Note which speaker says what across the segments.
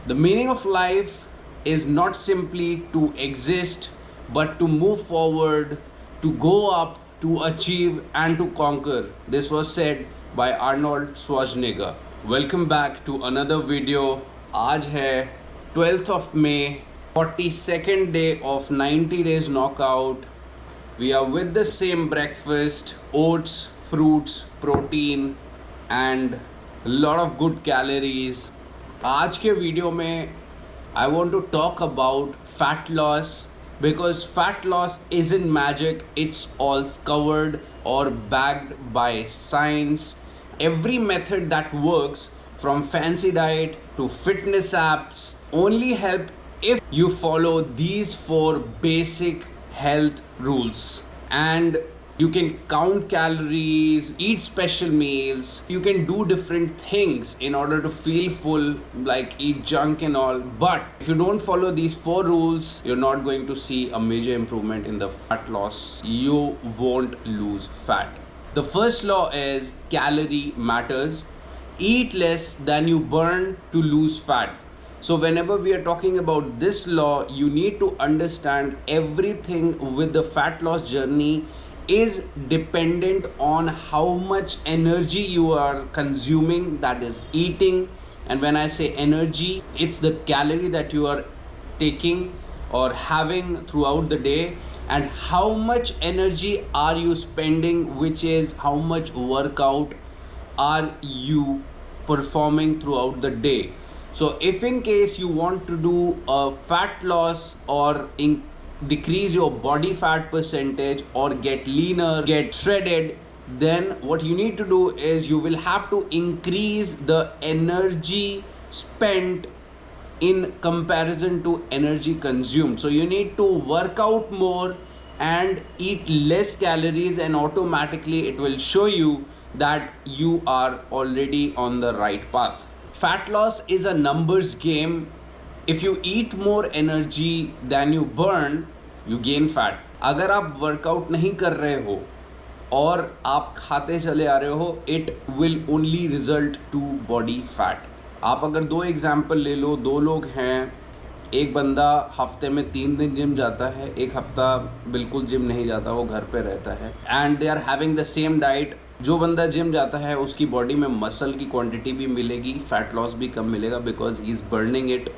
Speaker 1: The meaning of life is not simply to exist, but to move forward, to go up, to achieve, and to conquer. This was said by Arnold Schwarzenegger. Welcome back to another video. आज है 12th of May, 42nd day of 90 days knockout. We are with the same breakfast, oats, fruits, protein and a lot of good calories. आज के video में I want to talk about fat loss because fat loss isn't magic, it's all covered or backed by science. Every method that works, from fancy diet to fitness apps, only help if you follow these 4 basic health rules. And you can count calories, eat special meals, you can do different things in order to feel full, like eat junk and all. But if you don't follow these 4 rules, you're not going to see a major improvement in the fat loss. You won't lose fat. The first law is calorie matters. Eat less than you burn to lose fat. So whenever we are talking about this law, you need to understand everything with the fat loss journey is dependent on how much energy you are consuming, that is eating. And when I say energy, it's the calorie that you are taking or having throughout the day, and how much energy are you spending, which is how much workout are you performing throughout the day. So if in case you want to do a fat loss or decrease your body fat percentage or get leaner, get shredded, then what you need to do is you will have to increase the energy spent in comparison to energy consumed. So you need to work out more and eat less calories, and automatically it will show you that you are already on the right path. Fat loss is a numbers game. If you eat more energy than you burn, you gain fat. अगर आप workout नहीं कर रहे हो और आप खाते चले आ रहे हो, it will only result to body fat. आप अगर 2 एग्जाम्पल ले लो, 2 लोग हैं, एक बंदा हफ्ते में 3 दिन जिम जाता है, एक हफ्ता बिल्कुल जिम नहीं जाता, वो घर पे रहता है, and they are having the same diet. जो बंदा जिम जाता है उसकी बॉडी में मसल की क्वांटिटी भी मिलेगी, फैट लॉस भी कम मिलेगा, because he is burning it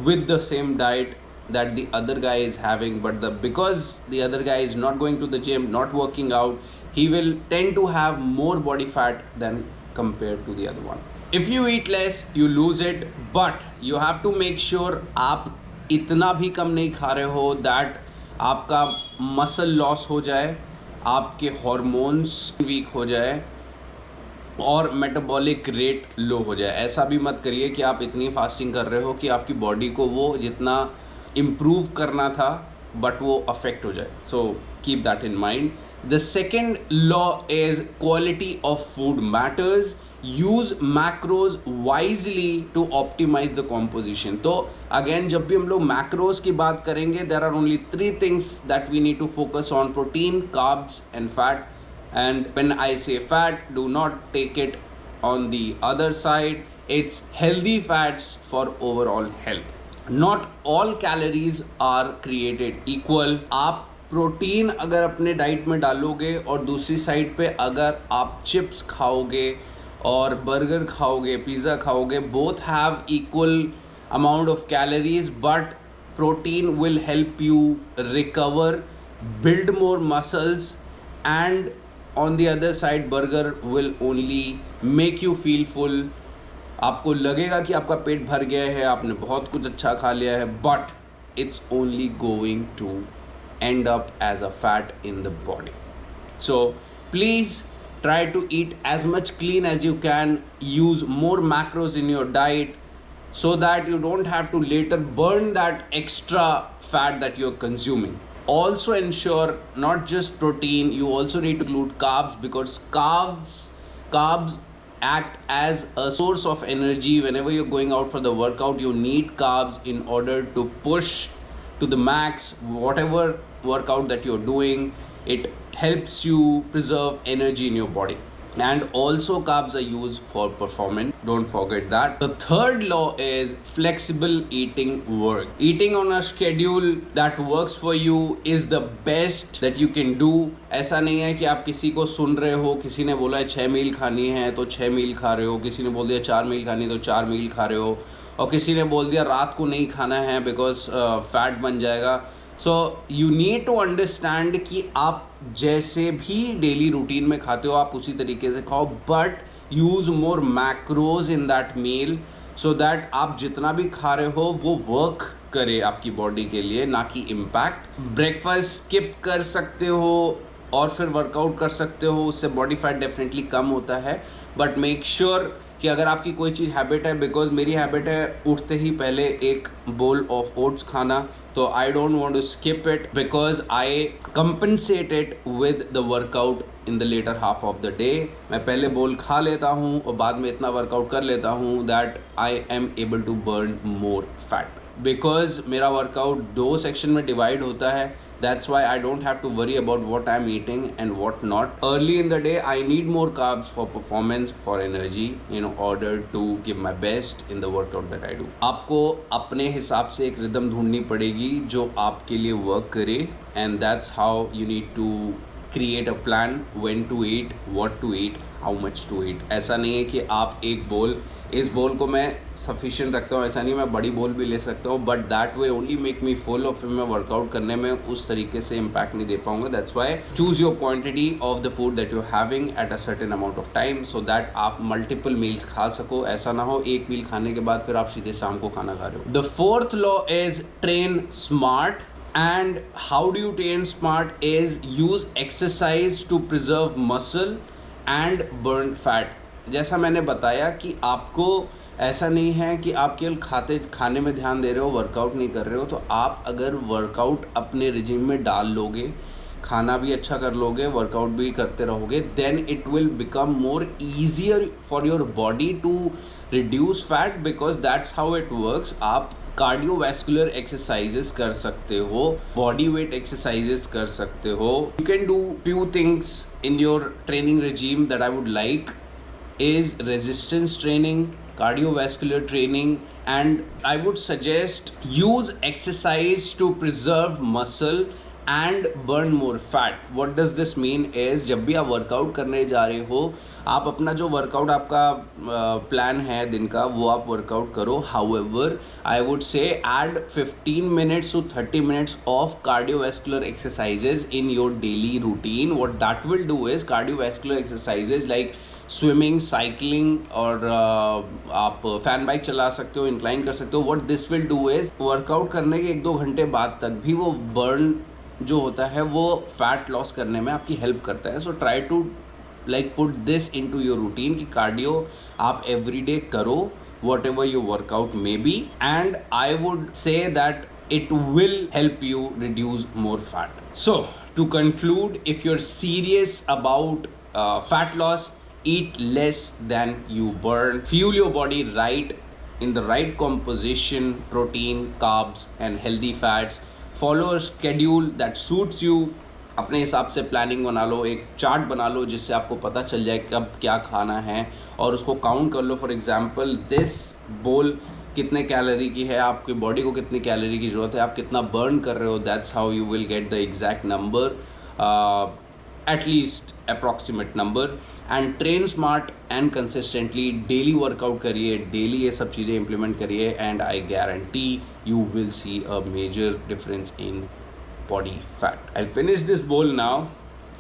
Speaker 1: with the same diet that the other guy is having. But because the other guy is not going to the gym, not working out, he will tend to have more body fat than compared to the other one. If you eat less, you lose it, but you have to make sure आप इतना भी कम नहीं खा रहे हो that आपका muscle loss हो जाए, आपके हॉर्मोन्स वीक हो जाए और मेटाबॉलिक रेट लो हो जाए. ऐसा भी मत करिए कि आप इतनी फास्टिंग कर रहे हो कि आपकी बॉडी को वो जितना इम्प्रूव करना था बट वो अफेक्ट हो जाए. So keep that in mind. The second law is quality of food matters. Use macros wisely to optimise the composition. तो अगेन जब भी हम लोग मैक्रोज की बात करेंगे, there are only 3 things that we need to focus on: protein, carbs and fat. And when I say fat, do not take it on the other side. It's healthy fats for overall health. Not all calories are created equal. आप protein अगर अपने diet में डालोगे और दूसरी side पे अगर आप चिप्स खाओगे और बर्गर खाओगे, पिज़्ज़ा खाओगे, both have equal amount of calories, but protein will help you recover, build more muscles, and on the other side burger will only make you feel full. आपको लगेगा कि आपका पेट भर गया है, आपने बहुत कुछ अच्छा खा लिया है, but it's only going to end up as a fat in the body. So please try to eat as much clean as you can. Use more macros in your diet so that you don't have to later burn that extra fat that you're consuming. Also ensure not just protein, you also need to include carbs, because carbs act as a source of energy. Whenever you're going out for the workout, you need carbs in order to push to the max whatever workout that you're doing. It helps you preserve energy in your body. and also carbs are used for performance. Don't forget that. The third law is flexible eating work. Eating on a schedule that works for you is the best that you can do. ऐसा नहीं है कि आप किसी को सुन रहे हो, किसी ने बोला है 6 मील खानी है तो 6 मील खा रहे हो, किसी ने बोल दिया 4 मील खानी है तो 4 मील खा रहे हो, और किसी ने बोल दिया रात को नहीं खाना है बिकॉज फैट बन जाएगा. So you need to understand कि आप जैसे भी डेली रूटीन में खाते हो आप उसी तरीके से खाओ, but use more macros in that meal so that आप जितना भी खा रहे हो वो वर्क करे आपकी बॉडी के लिए, ना कि इम्पैक्ट. ब्रेकफास्ट स्किप कर सकते हो और फिर वर्कआउट कर सकते हो, उससे बॉडी फैट डेफिनेटली कम होता है, बट मेक श्योर कि अगर आपकी कोई चीज़ हैबिट है, बिकॉज मेरी हैबिट है उठते ही पहले एक बोल ऑफ ओट्स खाना, तो I don't want to skip it because I compensate it with the workout in the latter half of the day. मैं पहले बोल खा लेता हूँ और बाद में इतना वर्कआउट कर लेता हूँ that I am able to burn more fat. Because मेरा वर्कआउट 2 सेक्शन में डिवाइड होता है, that's why I don't have to worry about what I'm eating and what not. Early in the day I need more carbs for performance, for energy, in order to give my best in the workout that I do. आपको अपने हिसाब से एक rhythm ढूंढनी पड़ेगी जो आपके लिए वर्क करे, and that's how you need to create a plan when to eat, what to eat, how much to eat. ऐसा नहीं है कि आप एक बोल, इस बोल को मैं सफिशिएंट रखता हूँ, ऐसा नहीं, मैं बड़ी बोल भी ले सकता हूँ, but that way only make me full, और फिर मैं वर्कआउट करने में उस तरीके से इम्पैक्ट नहीं दे पाऊंगा. That's why choose your quantity of the food that you having at a certain amount of time so that आप मल्टीपल मील्स खा सको. ऐसा ना हो एक मील खाने के बाद फिर आप सीधे शाम को खाना खा रहे हो. The fourth law is train smart. And how do you train smart is use exercise to preserve muscle and burn fat. जैसा मैंने बताया कि आपको ऐसा नहीं है कि आप केवल खाने में ध्यान दे रहे हो, वर्कआउट नहीं कर रहे हो. तो आप अगर वर्कआउट अपने रिजिम में डाल लोगे, खाना भी अच्छा कर लोगे, वर्कआउट भी करते रहोगे, then it will become more easier for your body to reduce fat because that's how it works. आप कार्डियोवैस्कुलर एक्सरसाइजेस कर सकते हो, बॉडी वेट एक्सरसाइजेस कर सकते हो. You can do few things in your training regime that I would like is resistance training, cardiovascular training, and I would suggest use exercise to preserve muscle and burn more fat. What does this mean is जब भी आप workout करने जा रहे हो, आप अपना जो वर्कआउट आपका प्लान है दिन का वो आप वर्कआउट करो. However, I would say add 15 minutes to 30 minutes of cardiovascular exercises in your daily routine. What that will do is cardiovascular exercises like swimming, cycling, और आप फैन बाइक चला सकते हो, इंक्लाइन कर सकते हो. What this will do is workout करने के 1-2 घंटे बाद तक भी वो बर्न जो होता है वो फैट लॉस करने में आपकी हेल्प करता है. So try to like put this into your routine कि कार्डियो आप एवरीडे करो, whatever your workout may be, and I would say that it will help you reduce more fat. So to conclude, if you're serious about fat loss, eat less than you burn, fuel your body right in the right composition, protein, carbs and healthy fats. Follow a schedule that suits you. अपने हिसाब से planning बना लो, एक chart बना लो जिससे आपको पता चल जाए कब क्या खाना है, और उसको काउंट कर लो. फॉर एग्जाम्पल दिस बोल कितने कैलोरी की है, आपकी बॉडी को कितनी कैलोरी की ज़रूरत है, आप कितना बर्न कर रहे हो. That's how you will get the exact number, at least approximate number. And train smart and consistently, daily workout करिए, daily ये सब चीज़ें implement करिए, and I guarantee you will see a major difference in body fat. I'll finish this bowl now.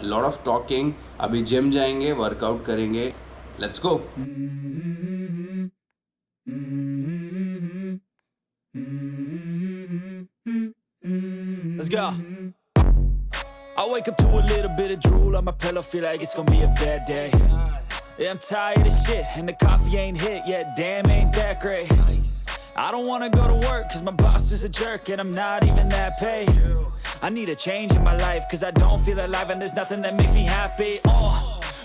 Speaker 1: A lot of talking. अभी gym जाएंगे, workout करेंगे. Let's go.
Speaker 2: Let's go. I wake up to a little bit of drool on my pillow, feel like it's gonna be a bad day. Yeah, I'm tired of shit, and the coffee ain't hit yet, damn ain't that great. I don't wanna go to work, cause my boss is a jerk, and I'm not even that paid. I need a change in my life, cause I don't feel alive, and there's nothing that makes me happy.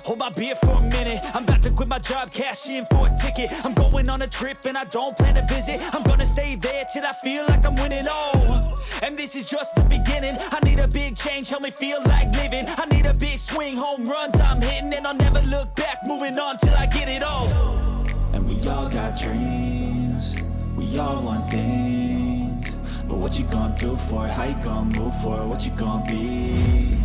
Speaker 2: Hold my beer for a minute, I'm about to quit my job, cash in for a ticket. I'm going on a trip and I don't plan to visit. I'm gonna stay there till I feel like I'm winning. Oh, and this is just the beginning. I need a big change, help me feel like living. I need a big swing, home runs I'm hitting, and I'll never look back, moving on till I get it all. And we all got dreams, we all want things, but what you gonna do for it? How you gonna move for it? What you gonna be?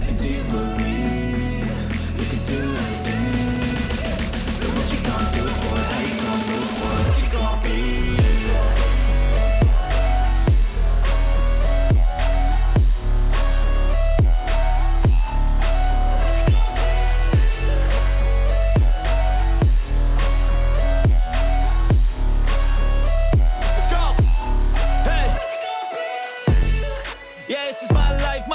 Speaker 2: And do you believe you can do anything? But what you gonna do for it? How you gonna move for it? What you gonna be?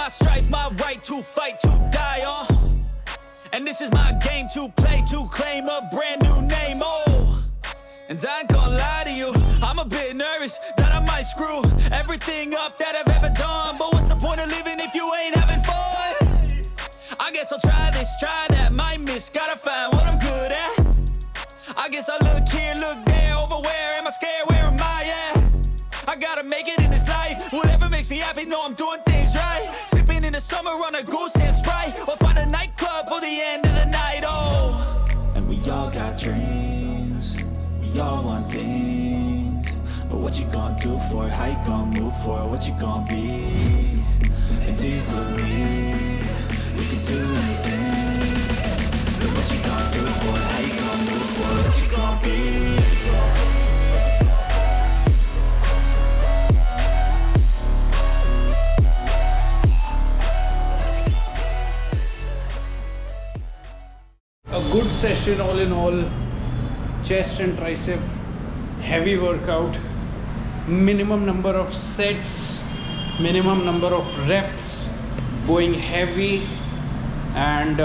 Speaker 2: Strife, my right to fight, to die on. And this is my game to play, to claim a brand new name, oh. And I ain't gonna lie to you, I'm a bit nervous that I might screw everything up that I've ever done. But what's the point of living if you ain't having fun? I guess I'll try this, try that, might miss, gotta find what I'm good at. I guess I look here, look there, over where am I scared, where am I at? I gotta make it in this life, whatever makes me happy, know I'm doing things right. Sipping in the summer on a goose and Sprite, or find a nightclub for the end of the night, oh. And we all got dreams, we all want things, but what you gonna do for it? How you gonna move for it? What you gonna be? And do you believe you can do anything? But what you gonna do for it? How you gonna move for it? What you gonna be?
Speaker 1: A good session all in all, chest and tricep, heavy workout, minimum number of sets, minimum number of reps, going heavy and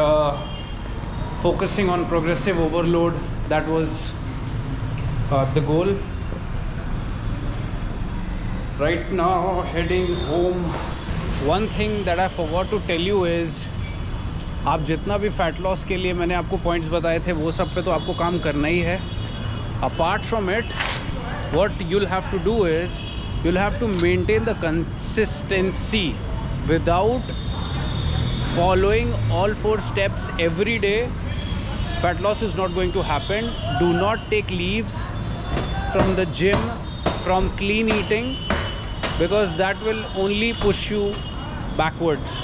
Speaker 1: focusing on progressive overload. That was the goal. Right now heading home. One thing that I forgot to tell you is, आप जितना भी fat loss के लिए मैंने आपको points बताए थे वो सब पे तो आपको काम करना ही है. Apart from it, what you'll have to do is you'll have to maintain the consistency without following all 4 steps every day. Fat loss is not going to happen. Do not take leaves from the gym, from clean eating, because that will only push you backwards.